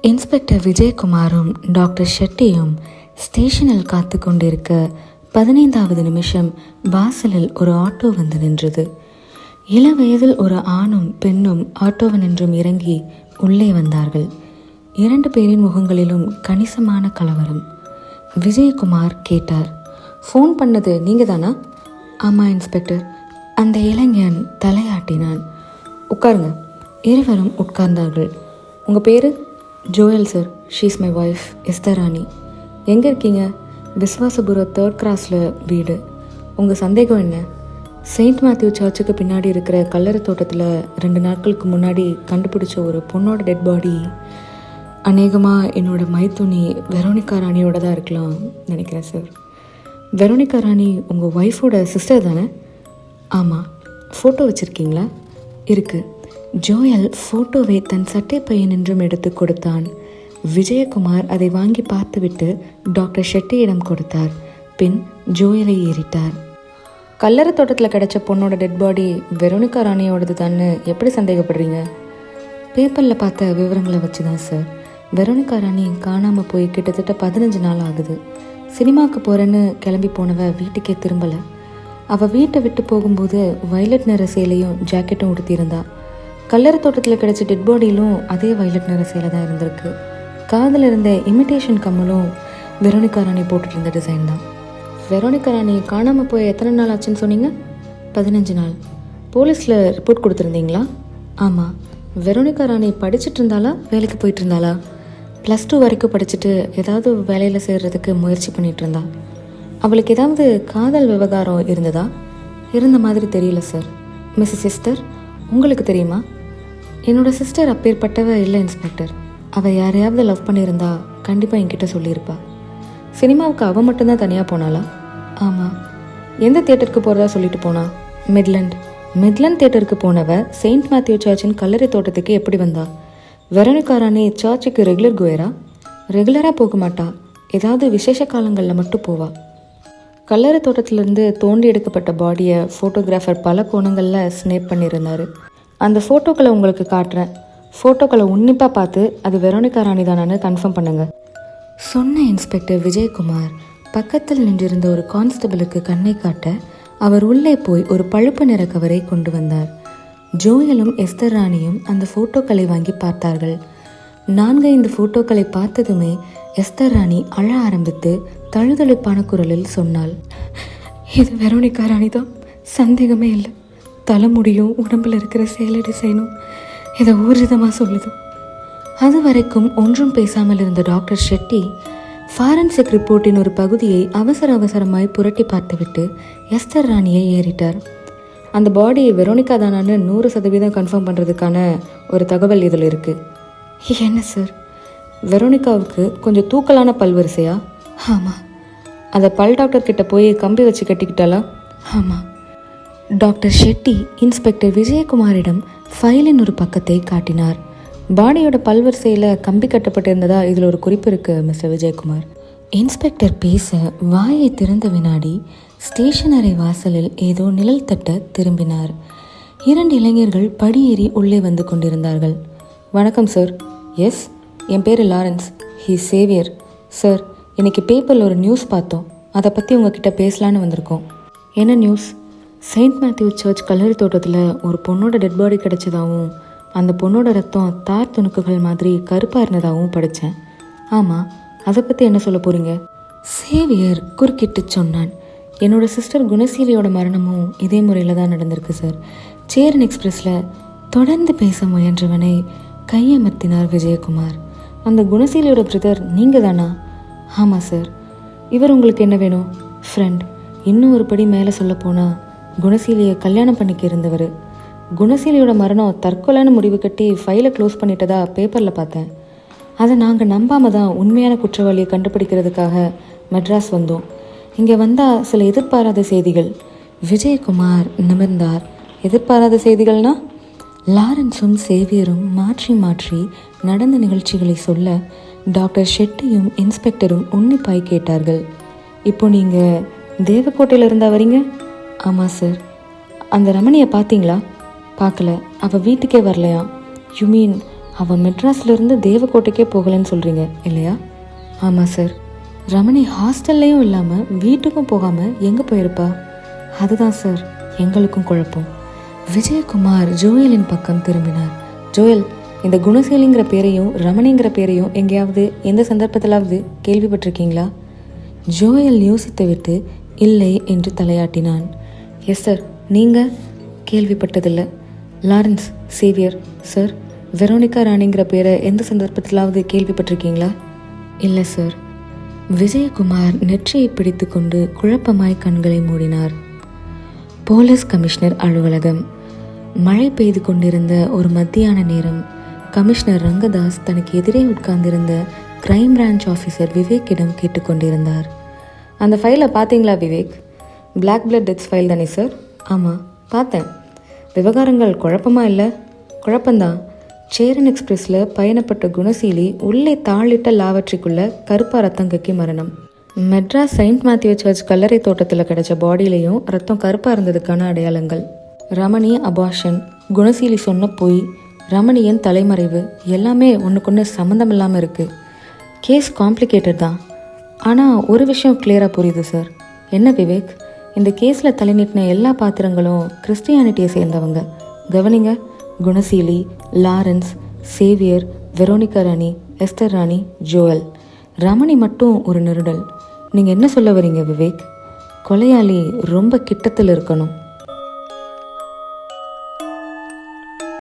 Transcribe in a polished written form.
Inspector விஜயகுமாரும் doctor ஷெட்டியும் ஸ்டேஷனில் காத்து கொண்டிருக்க 15வது நிமிஷம் வாசலில் ஒரு ஆட்டோ வந்து நின்றது. இளவயதில் ஒரு ஆணும் பெண்ணும் ஆட்டோவன் என்றும் இறங்கி உள்ளே வந்தார்கள். 2 பேரின் முகங்களிலும் கணிசமான கலவரம். விஜயகுமார் கேட்டார், ஃபோன் பண்ணது நீங்கள் தானா? ஆமாம் இன்ஸ்பெக்டர். அந்த இளைஞன் தலையாட்டினான். உட்காருங்க. இருவரும் உட்கார்ந்தார்கள். உங்கள் பேர்? Joel sir. She's my wife Esther Rani. எங்கே இருக்கீங்க? விஸ்வாசபுரம் 3rd கிராஸில் வீடு. உங்கள் சந்தேகம் என்ன? செயின்ட் மேத்யூ சர்ச்சுக்கு பின்னாடி இருக்கிற கல்லறை தோட்டத்தில் 2 நாட்களுக்கு முன்னாடி கண்டுபிடிச்ச ஒரு பொண்ணோட டெட் பாடி அநேகமாக என்னோடய மைத்துனி வெரோனிகா ராணியோட தான் இருக்கலாம் நினைக்கிறேன் சார். வெரோனிகா ராணி உங்கள் ஒய்ஃபோட சிஸ்டர் தானே? ஆமாம். ஃபோட்டோ வச்சுருக்கீங்களா? இருக்குது. ஜோயல் ஃபோட்டோவை தன் சட்டை பையன் என்றும் எடுத்து கொடுத்தான். விஜயகுமார் அதை வாங்கி பார்த்துவிட்டு டாக்டர் ஷெட்டியிடம் கொடுத்தார். பின் ஜோயலை ஏறிட்டார். கல்லறை தோட்டத்தில் கிடைச்ச பொண்ணோட டெட் பாடி வெரோனிகா ராணியோடது தான்னு எப்படி சந்தேகப்படுறீங்க? பேப்பரில் பார்த்த விவரங்களை வச்சு தான் சார். வெரோனிகா ராணி காணாமல் போய் கிட்டத்தட்ட 15 நாள் ஆகுது. சினிமாவுக்கு போகிறேன்னு கிளம்பி போனவ வீட்டுக்கே திரும்பலை. அவள் வீட்டை விட்டு போகும்போது வயலட் நிற சேலையும் ஜாக்கெட்டும் உடுத்தியிருந்தா. கல்லறை தோட்டத்தில் கிடைச்ச டெட் பாடியிலும் அதே வயலட் நிற சேலை தான் இருந்திருக்கு. காதில் இருந்த இமிட்டேஷன் கம்மலும் வெரோனிகா ராணி போட்டுட்டு இருந்த டிசைன் தான். வெரோனிகா ராணி காணாமல் போய் எத்தனை நாள் ஆச்சுன்னு சொன்னீங்க? 15 நாள். போலீஸில் ரிப்போர்ட் கொடுத்துருந்தீங்களா? ஆமாம். வெரோனிகா ராணி படிச்சுட்டு இருந்தாலா வேலைக்கு போயிட்டு இருந்தாளா? +2 வரைக்கும் படிச்சுட்டு ஏதாவது வேலையில் சேர்கிறதுக்கு முயற்சி பண்ணிகிட்டு இருந்தா. அவளுக்கு ஏதாவது காதல் விவகாரம் இருந்ததா? இருந்த மாதிரி தெரியல சார். மிஸ்ஸஸ் சிஸ்டர் உங்களுக்கு தெரியுமா? என்னோட சிஸ்டர் அப்பேற்பட்டவ இல்லை இன்ஸ்பெக்டர். அவள் யாரையாவது லவ் பண்ணியிருந்தா கண்டிப்பாக என்கிட்ட சொல்லியிருப்பா. சினிமாவுக்கு அவள் மட்டும்தான் தனியாக போனாளா? ஆமாம். எந்த தியேட்டருக்கு போகிறதா சொல்லிட்டு போனா? மிட்லண்ட் தியேட்டருக்கு போனவ செயின்ட் மேத்யூ சர்ச்சின் கல்லறை தோட்டத்துக்கு எப்படி வந்தா? வெரோனிகா ராணி சர்ச்சுக்கு ரெகுலர் கோயரா? ரெகுலராக போக மாட்டா. ஏதாவது விசேஷ காலங்களில் மட்டும் போவா. கல்லறை தோட்டத்திலேருந்து தோண்டி எடுக்கப்பட்ட பாடியை ஃபோட்டோகிராஃபர் பல கோணங்களில் ஸ்னேப் பண்ணியிருந்தார். அந்த ஃபோட்டோக்களை உங்களுக்கு காட்டுறேன். ஃபோட்டோக்களை உன்னிப்பாக பார்த்து அது வெரோனிகா ராணி தானான்னு கன்ஃபார்ம் பண்ணுங்கள் சொன்ன இன்ஸ்பெக்டர் விஜயகுமார் பக்கத்தில் நின்றிருந்த ஒரு கான்ஸ்டபிளுக்கு கண்ணை காட்ட அவர் உள்ளே போய் ஒரு பழுப்பு நிற கவரை கொண்டு வந்தார். ஜோயலும் எஸ்தர் ராணியும் அந்த ஃபோட்டோக்களை வாங்கி பார்த்தார்கள். 4-5 ஃபோட்டோக்களை பார்த்ததுமே எஸ்தர் ராணி அழ ஆரம்பித்து தழுதழுப்பான குரலில் சொன்னாள், இது வெரோனிகா ராணி தான், சந்தேகமே இல்லை. தலைமுடியும் உடம்பில் இருக்கிற சேலை டிசைனும் இதை ஊர்ஜிதமாக சொல்லுது. அது வரைக்கும் ஒன்றும் பேசாமல் இருந்த டாக்டர் ஷெட்டி ஃபாரன்சிக் ரிப்போர்ட்டின் ஒரு பகுதியை அவசரமாய் புரட்டி பார்த்துவிட்டு எஸ்தர் ராணியை ஏறிட்டார். அந்த பாடி வெரோனிகா தானான்னு 100% கன்ஃபார்ம் பண்ணுறதுக்கான ஒரு தகவல் இதில் இருக்குது. என்ன சார்? வெரோனிகாவுக்கு கொஞ்சம் தூக்கலான பல் வரிசையா? ஆமாம். அதை பல் டாக்டர் கிட்ட போய் கம்பி வச்சு கட்டிக்கிட்டாளா? ஆமாம். டாக்டர் ஷெட்டி இன்ஸ்பெக்டர் விஜயகுமாரிடம் ஃபைலின் ஒரு பக்கத்தை காட்டினார். பாடியோட பல்வரிசையில் கம்பி கட்டப்பட்டிருந்ததா இதில் ஒரு குறிப்பு இருக்குது மிஸ்டர் விஜயகுமார். இன்ஸ்பெக்டர் பேச வாயை திறந்த வினாடி ஸ்டேஷனரி வாசலில் ஏதோ நிழல் தட்ட திரும்பினார். 2 இளைஞர்கள் படியேறி உள்ளே வந்து கொண்டிருந்தார்கள். வணக்கம் சார். எஸ், என் பேர் லாரன்ஸ். He's Xavier. சார், இன்னைக்கு பேப்பரில் ஒரு நியூஸ் பார்த்தோம். அதை பற்றி உங்ககிட்ட பேசலான்னு வந்திருக்கோம். என்ன நியூஸ்? செயின்ட் மேத்யூ சர்ச் கல்லறை தோட்டத்தில் ஒரு பொண்ணோட டெட் பாடி கிடைச்சதாகவும் அந்த பொண்ணோட ரத்தம் தார் துணுக்குகள் மாதிரி கருப்பாக இருந்ததாகவும் படித்தேன். ஆமாம், அதை பற்றி என்ன சொல்ல போகிறீங்க? சேவியர் குறுக்கிட்டு சொன்னான். என்னோடய சிஸ்டர் குணசீலியோட மரணமும் இதே முறையில் தான் நடந்திருக்கு சார். சேரன் எக்ஸ்பிரஸில் தொடர்ந்து பேச முயன்றவனை கையமர்த்தினார் விஜயகுமார். அந்த குணசீலியோட பிரதர் நீங்கள் தானா? ஆமாம் சார். இவர் உங்களுக்கு என்ன வேணும்? ஃப்ரெண்ட். இன்னும் ஒரு படி மேலே சொல்ல போனால் குணசீலியை கல்யாணம் பண்ணிக்க இருந்தவர். குணசீலியோட மரணம் தற்கொலைன்னு முடிவு கட்டி ஃபைலை க்ளோஸ் பண்ணிட்டதா பேப்பரில் பார்த்தேன். அதை நாங்கள் நம்பாமல் தான் உண்மையான குற்றவாளியை கண்டுபிடிக்கிறதுக்காக மெட்ராஸ் வந்தோம். இங்கே வந்தால் சில எதிர்பாராத செய்திகள். விஜயகுமார் நிமிர்ந்தார். எதிர்பாராத செய்திகள்னா? லாரன்ஸும் சேவியரும் மாற்றி நடந்த நிகழ்ச்சிகளை சொல்ல டாக்டர் ஷெட்டியும் இன்ஸ்பெக்டரும் உன்னிப்பாய் கேட்டார்கள். இப்போ நீங்கள் தேவக்கோட்டையில் இருந்தா வரீங்க? ஆமாம் சார். அந்த ரமணியை பார்த்தீங்களா? பார்க்கல. அவள் வீட்டுக்கே வரலையா? யூ மீன் அவன் மெட்ராஸ்லேருந்து தேவக்கோட்டைக்கே போகலைன்னு சொல்கிறீங்க இல்லையா? ஆமாம் சார். ரமணி ஹாஸ்டல்லையும் இல்லாமல் வீட்டுக்கும் போகாமல் எங்கே போயிருப்பா? அதுதான் சார் எங்களுக்கும் குழப்பம். விஜயகுமார் ஜோயலின் பக்கம் திரும்பினார். ஜோயல், இந்த குணசீலிங்கிற பேரையும் ரமணிங்கிற பேரையும் எங்கேயாவது எந்த சந்தர்ப்பத்திலாவது கேள்விப்பட்டிருக்கீங்களா? ஜோயல் யோசித்து விட்டு இல்லை என்று தலையாட்டினான். Yes sir. நீங்கள்? கேள்விப்பட்டதில்லை. லாரன்ஸ் சேவியர் சார், வெரோனிகா ராணிங்கிற பேரை எந்த சந்தர்ப்பத்திலாவது கேள்விப்பட்டிருக்கீங்களா? இல்லை சார். விஜயகுமார் நெற்றியை பிடித்து கொண்டு குழப்பமாய் கண்களை மூடினார். போலீஸ் கமிஷனர் அலுவலகம். மழை பெய்து கொண்டிருந்த ஒரு மத்தியான நேரம் கமிஷனர் ரங்கதாஸ் தனக்கு எதிரே உட்கார்ந்திருந்த கிரைம் பிரான்ச் ஆஃபீஸர் விவேக்கிடம் கேட்டுக்கொண்டிருந்தார். அந்த ஃபைலை பார்த்தீங்களா Vivek? Black blood deaths file தானே சார்? ஆமாம், பார்த்தேன். விவகாரங்கள் குழப்பமாக இல்லை? குழப்பந்தான். சேரன் எக்ஸ்பிரஸில் பயணப்பட்ட குணசீலி உள்ளே தாளிட்ட லாவற்றிக்குள்ள கருப்பா ரத்தம் கக்கி மரணம். மெட்ராஸ் செயின்ட் மேத்யூ சர்ச் கல்லறை தோட்டத்தில் கிடைச்ச பாடியிலையும் ரத்தம் கருப்பாக இருந்ததுக்கான அடையாளங்கள். ரமணி அபார்ஷன், குணசீலி சொன்ன பொய், ரமணியின் தலைமறைவு எல்லாமே ஒன்றுக்கொன்று சம்மந்தம் இல்லாமல் இருக்குது. கேஸ் காம்ப்ளிகேட்டட் தான். ஆனால் ஒரு விஷயம் கிளியராக புரியுது சார். என்ன விவேக்? இந்த கேஸில் தலைநீட்டின எல்லா பாத்திரங்களும் கிறிஸ்டியானிட்டியை சேர்ந்தவங்க. கவனிங்க, குணசீலி, லாரன்ஸ், சேவியர், வெரோனிகா ராணி, எஸ்தர் ராணி, ஜோயல். ரமணி மட்டும் ஒரு நெருடல். நீங்கள் என்ன சொல்ல வரீங்க விவேக்? கொலையாளி ரொம்ப கிட்டத்தில் இருக்கணும்.